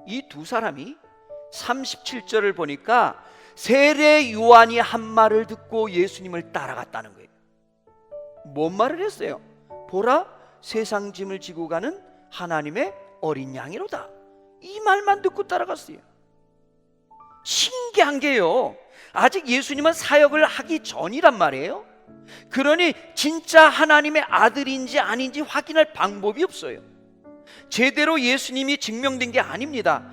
이 두 사람이 37절을 보니까 세례 요한이 한 말을 듣고 예수님을 따라갔다는 거예요. 뭔 말을 했어요? 보라, 세상 짐을 지고 가는 하나님의 어린 양이로다. 이 말만 듣고 따라갔어요. 신기한 게요, 아직 예수님은 사역을 하기 전이란 말이에요. 그러니 진짜 하나님의 아들인지 아닌지 확인할 방법이 없어요. 제대로 예수님이 증명된 게 아닙니다.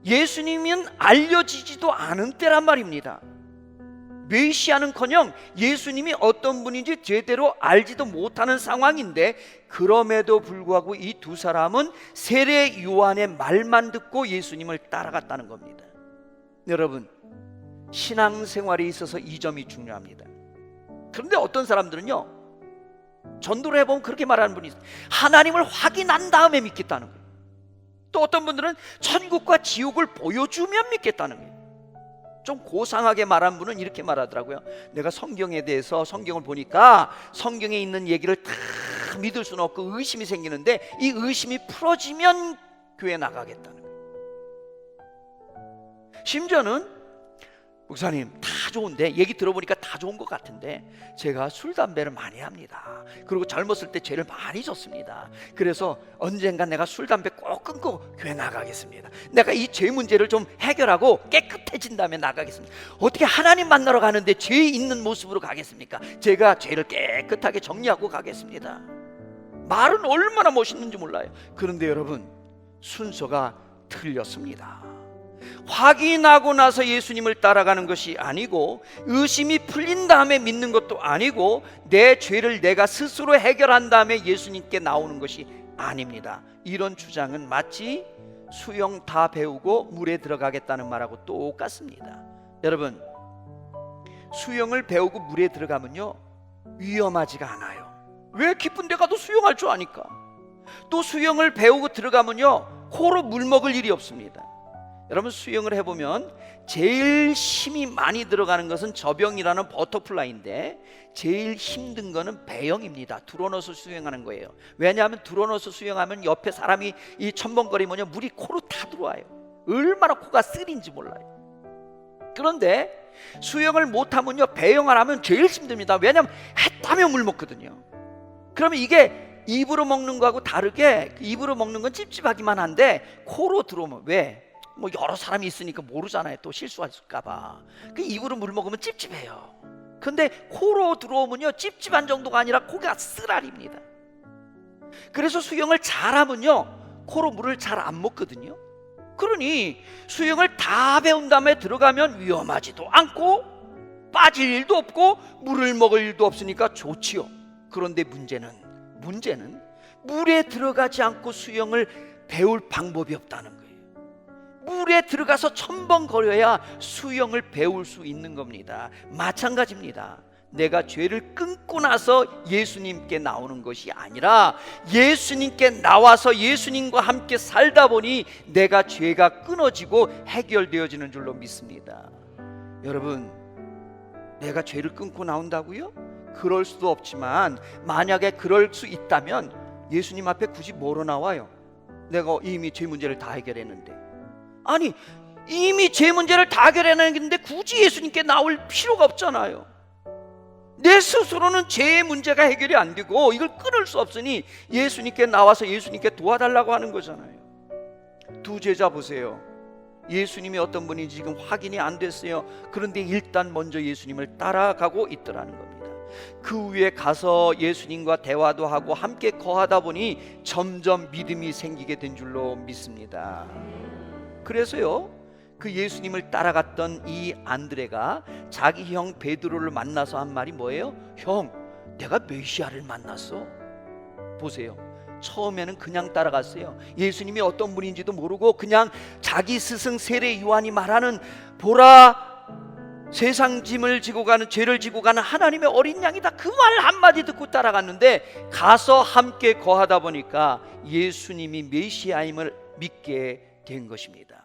예수님은 알려지지도 않은 때란 말입니다. 메시아는커녕 예수님이 어떤 분인지 제대로 알지도 못하는 상황인데, 그럼에도 불구하고 이 두 사람은 세례 요한의 말만 듣고 예수님을 따라갔다는 겁니다. 여러분, 신앙생활에 있어서 이 점이 중요합니다. 그런데 어떤 사람들은요, 전도를 해보면 그렇게 말하는 분이 있어요. 하나님을 확인한 다음에 믿겠다는 거예요. 또 어떤 분들은 천국과 지옥을 보여주면 믿겠다는 거예요. 좀 고상하게 말한 분은 이렇게 말하더라고요. 내가 성경에 대해서 성경을 보니까 성경에 있는 얘기를 다 믿을 수는 없고 의심이 생기는데, 이 의심이 풀어지면 교회 나가겠다는 거예요. 심지어는 목사님, 다 좋은데, 얘기 들어보니까 다 좋은 것 같은데 제가 술 담배를 많이 합니다. 그리고 젊었을 때 죄를 많이 졌습니다. 그래서 언젠간 내가 술 담배 꼭 끊고 교회 나가겠습니다. 내가 이 죄 문제를 좀 해결하고 깨끗해진 다음에 나가겠습니다. 어떻게 하나님 만나러 가는데 죄 있는 모습으로 가겠습니까? 제가 죄를 깨끗하게 정리하고 가겠습니다. 말은 얼마나 멋있는지 몰라요. 그런데 여러분, 순서가 틀렸습니다. 확인하고 나서 예수님을 따라가는 것이 아니고, 의심이 풀린 다음에 믿는 것도 아니고, 내 죄를 내가 스스로 해결한 다음에 예수님께 나오는 것이 아닙니다. 이런 주장은 마치 수영 다 배우고 물에 들어가겠다는 말하고 똑같습니다. 여러분, 수영을 배우고 물에 들어가면요, 위험하지가 않아요. 왜? 깊은 데 가도 수영할 줄 아니까. 또 수영을 배우고 들어가면요, 코로 물 먹을 일이 없습니다. 여러분, 수영을 해보면 제일 힘이 많이 들어가는 것은 저병이라는 버터플라이인데, 제일 힘든 거는 배영입니다. 들어넣어서 수영하는 거예요. 왜냐하면 들어넣어서 수영하면 옆에 사람이 이 첨벙거리면요, 물이 코로 다 들어와요. 얼마나 코가 쓰린지 몰라요. 그런데 수영을 못하면요, 배영을 하면 제일 힘듭니다. 왜냐하면 했다면 물 먹거든요. 그러면 이게 입으로 먹는 거하고 다르게, 입으로 먹는 건 찝찝하기만 한데 코로 들어오면, 왜? 뭐 여러 사람이 있으니까 모르잖아요. 또 실수할까봐. 그 입으로 물 먹으면 찝찝해요. 근데 코로 들어오면요, 찝찝한 정도가 아니라 코가 쓰라립니다. 그래서 수영을 잘하면요, 코로 물을 잘 안 먹거든요. 그러니 수영을 다 배운 다음에 들어가면 위험하지도 않고 빠질 일도 없고 물을 먹을 일도 없으니까 좋지요. 그런데 문제는 물에 들어가지 않고 수영을 배울 방법이 없다는 거예요. 물에 들어가서 첨벙거려야 수영을 배울 수 있는 겁니다. 마찬가지입니다. 내가 죄를 끊고 나서 예수님께 나오는 것이 아니라, 예수님께 나와서 예수님과 함께 살다 보니 내가 죄가 끊어지고 해결되어지는 줄로 믿습니다. 여러분, 내가 죄를 끊고 나온다고요? 그럴 수도 없지만, 만약에 그럴 수 있다면 예수님 앞에 굳이 뭐로 나와요? 내가 이미 죄 문제를 다 해결했는데. 아니, 이미 죄 문제를 다 해결해냈는데 굳이 예수님께 나올 필요가 없잖아요. 내 스스로는 죄의 문제가 해결이 안 되고 이걸 끊을 수 없으니 예수님께 나와서 예수님께 도와달라고 하는 거잖아요. 두 제자 보세요. 예수님이 어떤 분인지 지금 확인이 안 됐어요. 그런데 일단 먼저 예수님을 따라가고 있더라는 겁니다. 그 위에 가서 예수님과 대화도 하고 함께 거하다 보니 점점 믿음이 생기게 된 줄로 믿습니다. 그래서요, 그 예수님을 따라갔던 이 안드레가 자기 형 베드로를 만나서 한 말이 뭐예요? 형, 내가 메시아를 만났어. 보세요, 처음에는 그냥 따라갔어요. 예수님이 어떤 분인지도 모르고 그냥 자기 스승 세례 요한이 말하는, 보라, 세상 짐을 지고 가는, 죄를 지고 가는 하나님의 어린 양이다, 그 말 한마디 듣고 따라갔는데, 가서 함께 거하다 보니까 예수님이 메시아임을 믿게 된 것입니다.